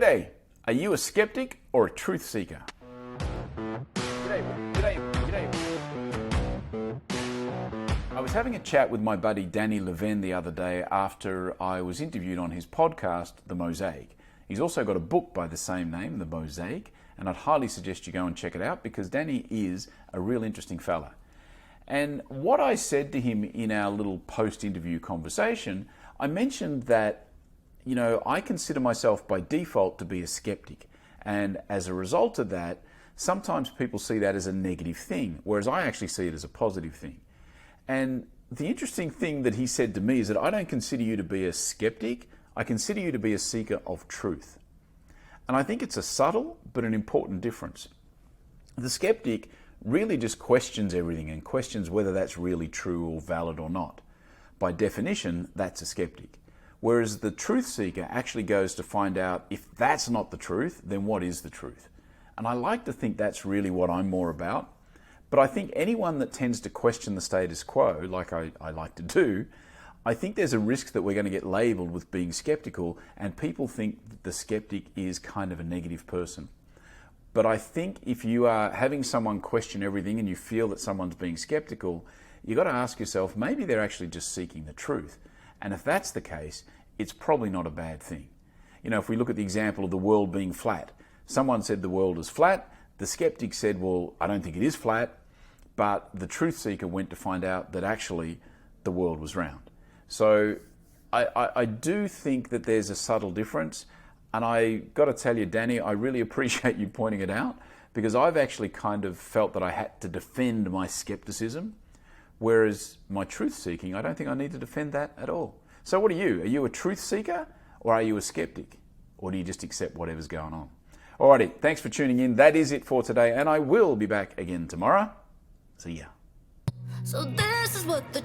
G'day. Are you a skeptic or a truth seeker? G'day. I was having a chat with my buddy Danny Levin the other day after I was interviewed on his podcast, The Mosaic. He's also got a book by the same name, The Mosaic, and I'd highly suggest you go and check it out because Danny is a real interesting fella. And what I said to him in our little post-interview conversation, I mentioned that, I consider myself by default to be a skeptic. And as a result of that, sometimes people see that as a negative thing, whereas I actually see it as a positive thing. And the interesting thing that he said to me is that I don't consider you to be a skeptic, I consider you to be a seeker of truth. And I think it's a subtle but an important difference. The skeptic really just questions everything and questions whether that's really true or valid or not. By definition, that's a skeptic. Whereas the truth seeker actually goes to find out if that's not the truth, then what is the truth? And I like to think that's really what I'm more about. But I think anyone that tends to question the status quo, like I like to do, I think there's a risk that we're going to get labelled with being skeptical, and people think that the skeptic is kind of a negative person. But I think if you are having someone question everything and you feel that someone's being skeptical, you've got to ask yourself, maybe they're actually just seeking the truth. And if that's the case, it's probably not a bad thing. If we look at the example of the world being flat, someone said the world is flat, the skeptic said, well, I don't think it is flat, but the truth seeker went to find out that actually the world was round. So I do think that there's a subtle difference. And I got to tell you, Danny, I really appreciate you pointing it out because I've actually kind of felt that I had to defend my skepticism, whereas my truth seeking, I don't think I need to defend that at all. So what are you? Are you a truth seeker or are you a skeptic? Or do you just accept whatever's going on? Alrighty, thanks for tuning in. That is it for today, and I will be back again tomorrow. See ya. So this is what the